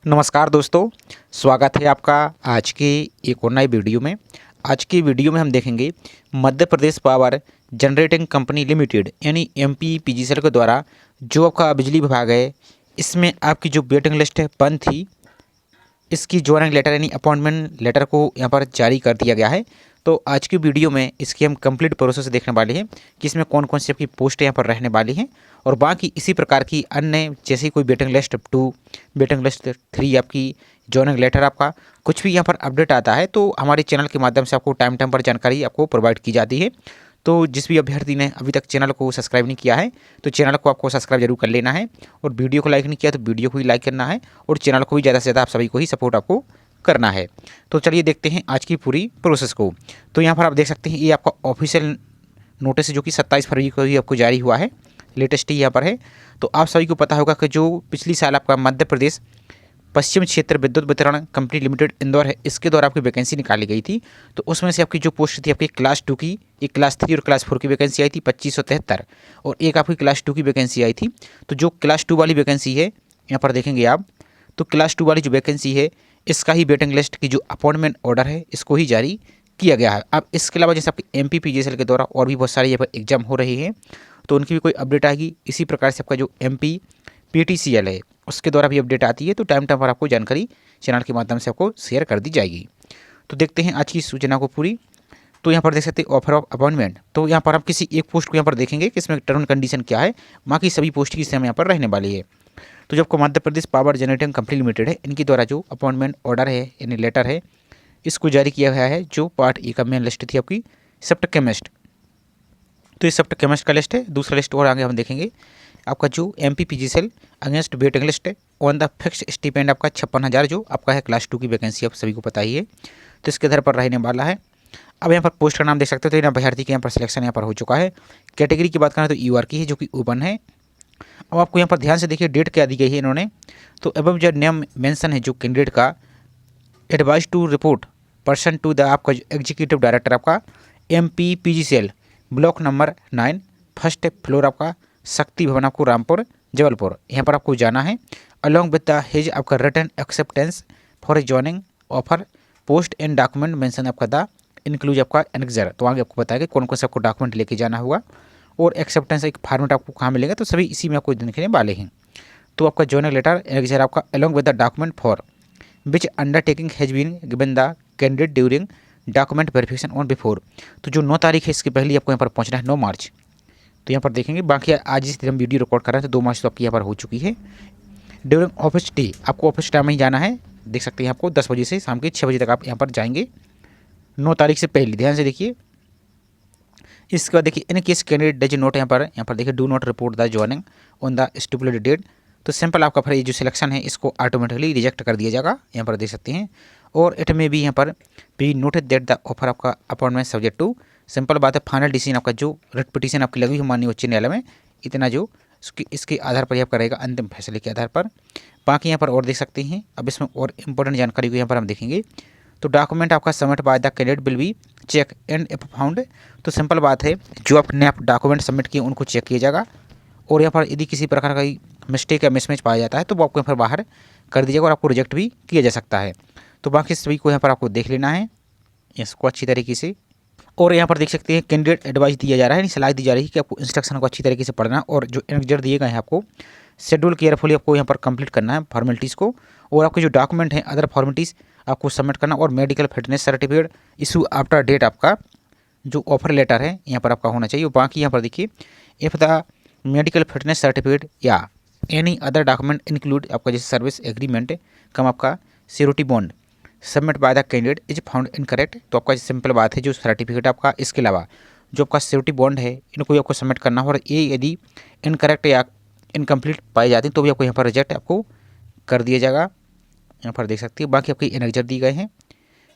नमस्कार दोस्तों, स्वागत है आपका आज की एक और नई वीडियो में। आज की वीडियो में हम देखेंगे Madhya Pradesh power generating company limited यानी एमपीपीजीसीएल के द्वारा जो आपका बिजली विभाग है, इसमें आपकी जो वेटिंग लिस्ट बंद थी, इसकी ज्वाइनिंग लेटर यानी अपॉइंटमेंट लेटर को यहाँ पर जारी कर दिया गया है। तो आज की वीडियो में इसकी हम कंप्लीट प्रोसेस देखने वाले हैं कि इसमें कौन कौन सी आपकी पोस्ट यहाँ पर रहने वाली हैं, और बाकी इसी प्रकार की अन्य जैसे कोई वेटिंग लिस्ट 2, वेटिंग लिस्ट 3, आपकी ज्वाइनिंग लेटर, आपका कुछ भी यहाँ पर अपडेट आता है तो हमारे चैनल के माध्यम से आपको टाइम टाइम पर जानकारी आपको प्रोवाइड की जाती है। तो जिस भी अभ्यर्थी ने अभी तक चैनल को सब्सक्राइब नहीं किया है तो चैनल को आपको सब्सक्राइब जरूर कर लेना है, और वीडियो को लाइक नहीं किया तो वीडियो को भी लाइक करना है, और चैनल को भी ज़्यादा से ज़्यादा आप सभी को ही सपोर्ट आपको करना है। तो चलिए देखते हैं आज की पूरी प्रोसेस को। तो यहाँ पर आप देख सकते हैं ये आपका ऑफिशियल नोटिस जो कि 27 फरवरी को ही आपको जारी हुआ है, लेटेस्ट ही यहाँ पर है। तो आप सभी को पता होगा कि जो पिछली साल आपका मध्य प्रदेश पश्चिम क्षेत्र विद्युत वितरण कंपनी लिमिटेड इंदौर है, इसके द्वारा आपकी वैकेंसी निकाली गई थी। तो उसमें से आपकी जो पोस्ट थी आपकी क्लास 2 की, एक क्लास 3 और क्लास 4 की वैकेंसी आई थी 2573, और एक आपकी क्लास 2 की वैकेंसी आई थी। तो जो क्लास 2 वाली वैकेंसी है यहाँ पर देखेंगे आप, तो क्लास 2 वाली जो वैकेंसी है इसका ही वेटिंग लिस्ट की जो अपॉइंटमेंट ऑर्डर है इसको ही जारी किया गया है। अब इसके अलावा जैसे आपके एमपीपीजीसीएल के द्वारा और भी बहुत सारे यहाँ पर एग्जाम हो रही हैं तो उनकी भी कोई अपडेट आएगी। इसी प्रकार से आपका जो एमपीपीटीसीएल है उसके द्वारा भी अपडेट आती है, तो टाइम टाइम पर आपको जानकारी चैनल के माध्यम से आपको शेयर कर दी जाएगी। तो देखते हैं आज की सूचना को पूरी। तो यहाँ पर देख सकते हैं ऑफर ऑफ अपॉइंटमेंट। तो यहाँ पर आप किसी एक पोस्ट को यहाँ पर देखेंगे कि इसमें टर्म एंड कंडीशन क्या है, बाकी सभी पोस्ट की सेम यहाँ पर रहने वाली है। तो जब को Madhya Pradesh power generating company limited है, इनके द्वारा जो अपॉइंटमेंट ऑर्डर है यानी लेटर है इसको जारी किया गया है। जो पार्ट ए का मेन लिस्ट थी आपकी सब्ट केमिस्ट, तो ये सब्ट केमिस्ट का लिस्ट है। दूसरा लिस्ट और आगे हम देखेंगे आपका जो एमपीपीजीसीएल अगेंस्ट वेटिंग लिस्ट है ऑन द फिक्स स्टिपेंड आपका 56,000 जो आपका है क्लास 2 की वैकेंसी, आप सभी को पता ही है, तो इसके आधार पर रहने वाला है। अब यहाँ पर पोस्ट का नाम देख सकते हो, तो यहाँ अभ्यर्थी के यहाँ पर सिलेक्शन यहाँ पर हो चुका है। कैटेगरी की बात करें तो यूआर की है जो कि ओपन है। अब आपको यहाँ पर ध्यान से देखिए डेट क्या दी गई है इन्होंने, तो अब जो नेम मेंशन है जो कैंडिडेट का, advice to report person to the आपका एग्जीक्यूटिव डायरेक्टर आपका MPPGCL block number 9 first floor आपका शक्ति भवन आपको रामपुर जबलपुर, यहाँ पर आपको जाना है। अलॉन्ग विद द हिज आपका return acceptance for joining offer post and document mention आपका द इंक्लूज आपका एनेक्जर, तो आगे आपको बताएगा कौन कौन से आपको डॉक्यूमेंट लेके जाना होगा, और एक्सेप्टेंस एक फॉर्मेट आपको कहाँ मिलेगा, तो सभी इसी में आपको दिखने वाले हैं। तो आपका ज्वाइनिंग लेटर एनेक्जर आपका along with the document for which undertaking has been given the candidate during document verification on before, तो जो 9 तारीख है इसके पहले आपको यहाँ पर पहुँचना है 9 मार्च। तो यहाँ पर देखेंगे बाकी आज इस दिन हम वीडियो रिकॉर्ड कर रहे हैं तो 2 मार्च तो आपकी यहाँ पर हो चुकी है। ड्यूरिंग ऑफिस डे आपको ऑफिस टाइम में ही जाना है, देख सकते हैं आपको 10 बजे से शाम के 6 बजे तक आप यहाँ पर जाएंगे 9 तारीख से पहले, ध्यान से देखिए। इसके बाद देखिए in case candidate does not यहाँ पर देखिए do not report the joining on the stipulated date, तो सिंपल आपका फिर ये जो सिलेक्शन है इसको ऑटोमेटिकली रिजेक्ट कर दिया जाएगा, यहाँ पर देख सकते हैं। और इट में भी यहाँ पर be noted that the offer आपका अपॉइंटमेंट सब्जेक्ट टू, सिंपल बात है फाइनल डिसीजन आपका जो रिट पिटीशन आपकी लगी हुई माननीय उच्च न्यायालय में, इतना जो इसके आधार पर आपका रहेगा अंतिम फैसले के आधार पर। बाकी यहाँ पर और देख सकते हैं, अब इसमें और इंपॉर्टेंट जानकारी को यहाँ पर हम देखेंगे। तो डॉक्यूमेंट आपका submit by the candidate will be check and if found, तो सिंपल बात है जो आपने आप डॉक्यूमेंट सबमिट किए उनको चेक किया जाएगा, और यहाँ पर यदि किसी प्रकार का मिस्टेक या मिसमैच पाया जाता है तो वो आपको यहाँ पर बाहर कर दीजिएगा और आपको रिजेक्ट भी किया जा सकता है। तो बाकी सभी को यहाँ पर आपको देख लेना है इसको अच्छी तरीके से। और यहाँ पर देख सकते हैं कैंडिडेट एडवाइस दिया जा रहा है, सलाह दी जा रही है कि आपको इंस्ट्रक्शन को अच्छी तरीके से पढ़ना, और जो एनेक्जर दिए गए हैं आपको शेड्यूल केयरफुली आपको यहाँ पर कंप्लीट करना है फॉर्मेलिटीज़ को, और आपके जो डॉक्यूमेंट हैं अदर फॉर्मेलिटीज़ आपको सबमिट करना, और medical fitness certificate issue after date आपका जो ऑफर लेटर है यहाँ पर आपका होना चाहिए। बाकी यहाँ पर देखिए if the medical fitness certificate या एनी अदर डॉक्यूमेंट इंक्लूड आपका जैसे सर्विस एग्रीमेंट कम आपका security bond submit by the candidate is found incorrect, तो आपका सिंपल बात है जो सर्टिफिकेट आपका इसके अलावा जो आपका सिक्योरिटी बॉन्ड है इनको भी आपको सबमिट करना हो, और ये यदि इनकरेक्ट या इनकम्प्लीट पाई जाती हैं तो भी आपको यहाँ पर रिजेक्ट आपको कर दिया जाएगा। यहाँ पर देख सकते हैं बाकी आपके एनेक्जर दिए गए हैं,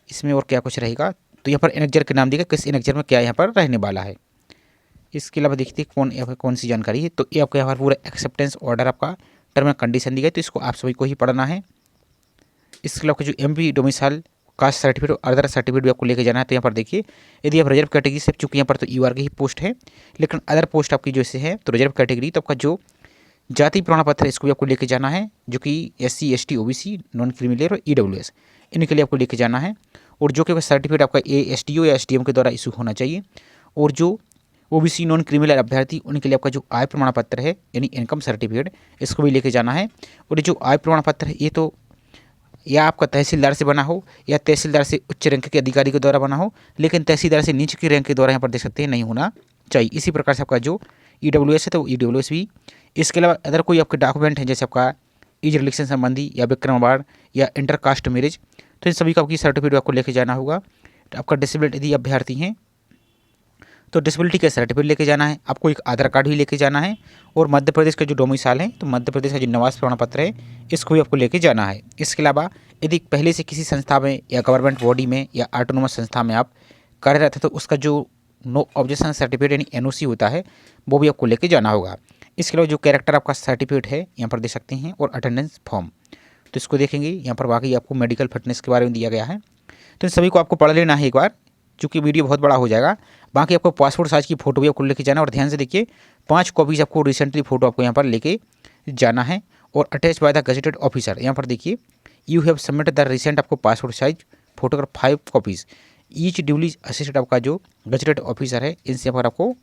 इसमें और क्या कुछ रहेगा, तो यहाँ पर एनेक्जर के नाम दिया किस एनेक्जर में क्या यहाँ पर रहने वाला है। इसके अलावा देखते हैं कौन सी जानकारी है, तो ये आपको यहाँ पर पूरा एक्सेप्टेंस ऑर्डर आपका टर्म एंड कंडीशन दी गई, तो इसको आप सभी को ही पढ़ना है। इसके अलावा जो एमपी डोमिसाइल कास्ट सर्टिफिकेट और अदर सर्टिफिकेट भी आपको लेके जाना है। तो यहाँ पर देखिए यदि आप रिजर्व कैटेगरी से, चूँकि यहाँ पर तो यूआर की ही पोस्ट है, लेकिन अदर पोस्ट आपकी जैसे है तो रिजर्व कैटेगरी, तो आपका जो जाति प्रमाण पत्र इसको भी आपको लेके जाना है, जो कि SC ST OBC non criminal और EWS इनके लिए आपको लेके जाना है। और जो कि सर्टिफिकेट आपका ASDO या SDM के द्वारा इशू होना चाहिए। और जो OBC नॉन क्रिमिनल अभ्यर्थी उनके लिए आपका जो आय प्रमाण पत्र है यानी इनकम सर्टिफिकेट इसको भी लेके जाना है। और ये जो आय प्रमाण पत्र है ये तो या आपका तहसीलदार से बना हो या तहसीलदार से उच्च रैंक के अधिकारी के द्वारा बना हो, लेकिन तहसीलदार से नीचे के रैंक के द्वारा यहाँ पर देख सकते हैं नहीं होना चाहिए। इसी प्रकार से आपका जो EWS है तो EWS भी। इसके अलावा अदर कोई आपके डॉक्यूमेंट हैं जैसे आपका एज रिलेक्शन संबंधी या विक्रम अवार्ड या इंटरकास्ट मैरिज, तो इन सभी का आपकी सर्टिफिकेट आपको लेके जाना होगा। तो आपका डिसेबिलिटी यदि अभ्यर्थी हैं तो डिसेबिलिटी का सर्टिफिकेट लेके जाना है, आपको एक आधार कार्ड भी लेके जाना है। और मध्य प्रदेश का जो डोमिसाइल है तो मध्य प्रदेश का जो निवास प्रमाण पत्र है इसको भी आपको लेके जाना है। इसके अलावा यदि पहले से किसी संस्था में या गवर्नमेंट बॉडी में या ऑटोनोमस संस्था में आप कार्यरत है तो उसका जो नो ऑब्जेक्शन सर्टिफिकेट यानी NOC होता है वो भी आपको लेके जाना होगा। इसके अलावा जो कैरेक्टर आपका सर्टिफिकेट है यहाँ पर दे सकते हैं और अटेंडेंस फॉर्म, तो इसको देखेंगे। यहाँ पर बाकी आपको मेडिकल फिटनेस के बारे में दिया गया है, तो इन सभी को आपको पढ़ लेना है एक बार, चूँकि वीडियो बहुत बड़ा हो जाएगा। बाकी आपको पासपोर्ट साइज की फ़ोटो भी आपको लेके जाना है। और ध्यान से देखिए 5 कॉपीज़ आपको रिसेंटली फ़ोटो आपको यहाँ पर लेके जाना है। और attach by the gazetted officer, यहाँ पर देखिए you have submitted the recent आपको passport size photograph 5 copies each duly assisted आपका जो गजेटेड ऑफिसर है इनसे यहाँ पर आपको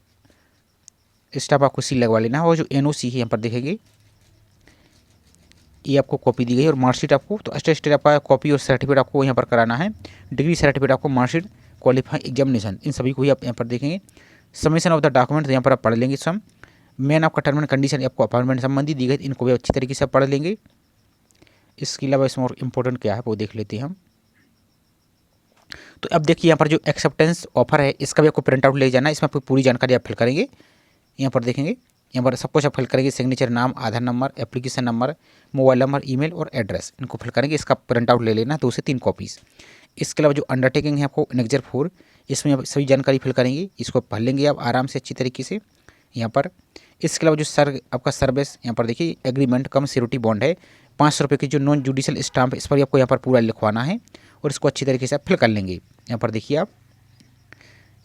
स्टाफ आपको सील लगवा लेना है। और जो NOC है यहाँ पर देखेंगे ये आपको कॉपी दी गई और मार्कशीट आपको तो अटेस्टेड आपका कॉपी और सर्टिफिकेट आपको यहाँ पर कराना है। डिग्री सर्टिफिकेट आपको मार्कशीट क्वालिफाई एग्जामिनेशन इन सभी को ही आप यहाँ पर देखेंगे। सबमिशन ऑफ द डॉक्यूमेंट यहाँ पर आप पढ़ लेंगे। सम मेन आपका टर्म एंड कंडीशन आपको अपॉइंटमेंट संबंधी दी गई, इनको भी अच्छी तरीके से पढ़ लेंगे। इसके अलावा इसमें और इम्पोर्टेंट क्या है वो देख लेते हैं हम। तो अब देखिए यहाँ पर जो एक्सेप्टेंस ऑफर है इसका भी आपको प्रिंट आउट ले जाना है। इसमें आपको पूरी जानकारी आप फिल करेंगे। यहाँ पर देखेंगे यहाँ पर सब कुछ आप फिल करेंगे, सिग्नेचर, नाम, Aadhaar number, application number, mobile number, email और एड्रेस इनको फिल करेंगे। इसका प्रिंट आउट ले लेना 2 से 3 कॉपीज़। इसके अलावा जो अंडरटेकिंग है आपको एनेक्जर 4 इसमें आप सभी जानकारी फिल करेंगे, इसको पढ़ लेंगे आप आराम से अच्छी तरीके से यहाँ पर। इसके अलावा जो आपका सर्विस यहाँ पर देखिए एग्रीमेंट कम सिक्योरिटी बॉन्ड है 500 रुपये की जो नॉन जुडिशियल स्टाम्प इस पर आपको यहाँ पर पूरा लिखवाना है और इसको अच्छी तरीके से आप फिल कर लेंगे। यहाँ पर देखिए आप।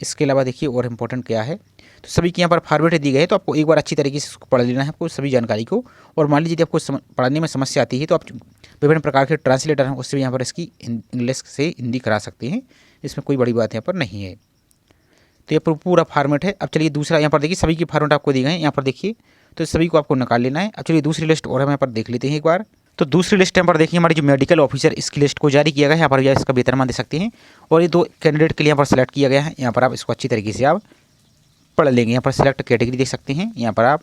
इसके अलावा देखिए और इम्पोर्टेंट क्या है, तो सभी की यहाँ पर फॉर्मेट दी गई है तो आपको एक बार अच्छी तरीके से इसको पढ़ लेना है आपको सभी जानकारी को। और मान लीजिए यदि आपको पढ़ने में समस्या आती है तो आप विभिन्न प्रकार के ट्रांसलेटर हैं उससे भी यहाँ पर इसकी इंग्लिश से हिंदी करा सकते हैं, इसमें कोई बड़ी बात यहाँ पर नहीं है। तो ये पूरा फॉर्मेट है। अब चलिए दूसरा यहाँ पर देखिए सभी की फॉर्मेट आपको दी गए हैं यहाँ पर देखिए, तो सभी को आपको निकाल लेना है। अब चलिए दूसरी लिस्ट और हम यहाँ पर देख लेते हैं एक बार। तो दूसरी लिस्ट यहाँ पर देखिए हमारी जो मेडिकल ऑफिसर इसकी लिस्ट को जारी किया गया है, यहाँ पर यह इसका वेतनमान दे सकते हैं। और ये 2 कैंडिडेट के लिए यहाँ पर सेलेक्ट किया गया है, यहाँ पर आप इसको अच्छी तरीके से आप पढ़ लेंगे। यहाँ पर सिलेक्ट कैटेगरी देख सकते हैं यहाँ पर आप।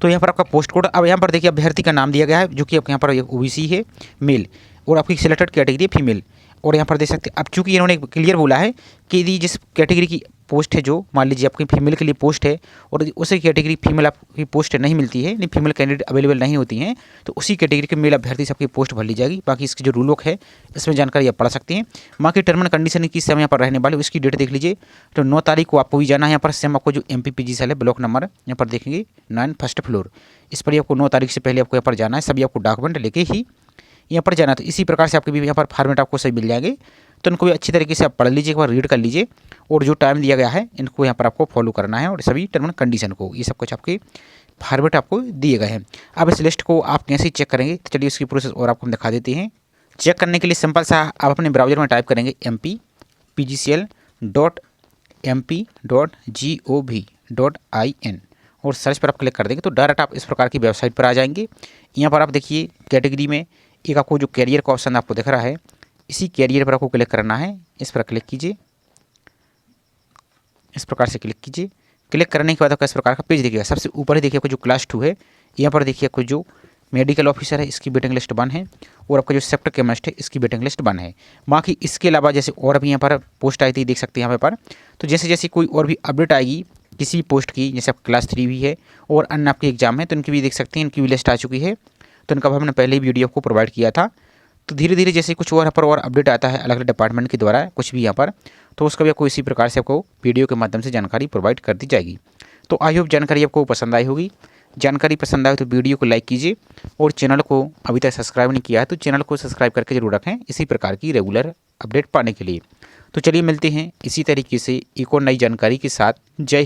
तो यहाँ पर आपका पोस्ट कोड, अब यहाँ पर देखिए अभ्यर्थी का नाम दिया गया है जो कि यहाँ पर OBC है मेल और आपकी सिलेक्टेड कैटेगरी फीमेल। और यहाँ पर देख सकते हैं अब चूँकि इन्होंने क्लियर बोला है कि यदि जिस कैटेगरी की पोस्ट है, जो मान लीजिए आपकी फीमेल के लिए पोस्ट है और उसी कैटेगरी फीमेल आपकी पोस्ट नहीं मिलती है, फीमेल कैंडिडेट अवेलेबल नहीं होती हैं, तो उसी कैटेगरी के मेल अभ्यर्थी से आपकी पोस्ट भर ली जाएगी। बाकी इसकी जो रूल बुक है इसमें जानकारी आप पढ़ सकते हैं। बाकी टर्म एंड कंडीशन किस समय यहाँ पर रहने वाले उसकी डेट देख लीजिए। तो 9 तारीख को आपको भी जाना है यहाँ पर। सेम आपको जो MPPG सेल है ब्लॉक नंबर यहाँ पर देखेंगे 9 फर्स्ट फ्लोर, इस पर आपको 9 तारीख से पहले आपको यहाँ पर जाना है। सभी आपको डॉक्यूमेंट लेके ही यहाँ पर जाना है। तो इसी प्रकार से आपके भी यहाँ पर फॉर्मेट आपको सही मिल जाएंगे, तो इनको भी अच्छी तरीके से आप पढ़ लीजिए, एक बार रीड कर लीजिए। और जो टाइम दिया गया है इनको यहाँ पर आपको फॉलो करना है और सभी टर्म एंड कंडीशन को, ये सब कुछ आपके फॉर्मेट आपको दिए गए हैं। अब इस लिस्ट को आप कैसे चेक करेंगे, तो चलिए उसकी प्रोसेस और आपको हम दिखा देते हैं। चेक करने के लिए सिंपल सा आप अपने ब्राउजर में टाइप करेंगे mpgcl.mp.gov.in और सर्च पर आप क्लिक कर देंगे तो डायरेक्ट आप इस प्रकार की वेबसाइट पर आ जाएंगे। यहाँ पर आप देखिए कैटेगरी में एक आपको जो कैरियर का ऑप्शन आपको दिख रहा है, इसी कैरियर पर आपको क्लिक करना है। इस पर क्लिक कीजिए, इस प्रकार से क्लिक कीजिए। क्लिक करने के बाद आपका इस प्रकार का पेज दिखेगा। सबसे ऊपर ही देखिए आपको जो क्लास 2 है, यहाँ पर देखिए आपको जो मेडिकल ऑफिसर है इसकी वेटिंग लिस्ट 1 है और आपका जो सेक्टर केमिस्ट है इसकी वेटिंग लिस्ट 1 है। बाकी इसके अलावा जैसे और भी यहाँ पर पोस्ट आई थी देख सकते हैं यहाँ पर। तो जैसे जैसे कोई और भी अपडेट आएगी किसी पोस्ट की, जैसे आप क्लास 3 भी है और अन्य आपके एग्जाम है, तो इनकी भी देख सकते हैं, इनकी भी लिस्ट आ चुकी है। तो इनका हमने पहले ही वीडियो आपको प्रोवाइड किया था। तो धीरे धीरे जैसे कुछ और यहाँ पर और अपडेट आता है अलग अलग डिपार्टमेंट के द्वारा कुछ भी यहाँ पर, तो उसका भी आपको इसी प्रकार से आपको वीडियो के माध्यम से जानकारी प्रोवाइड कर दी जाएगी। तो आई होप जानकारी आपको पसंद आई होगी। जानकारी पसंद आए तो वीडियो को लाइक कीजिए और चैनल को अभी तक सब्सक्राइब नहीं किया है तो चैनल को सब्सक्राइब करके जरूर रखें इसी प्रकार की रेगुलर अपडेट पाने के लिए। तो चलिए मिलते हैं इसी तरीके से एक और नई जानकारी के साथ। जय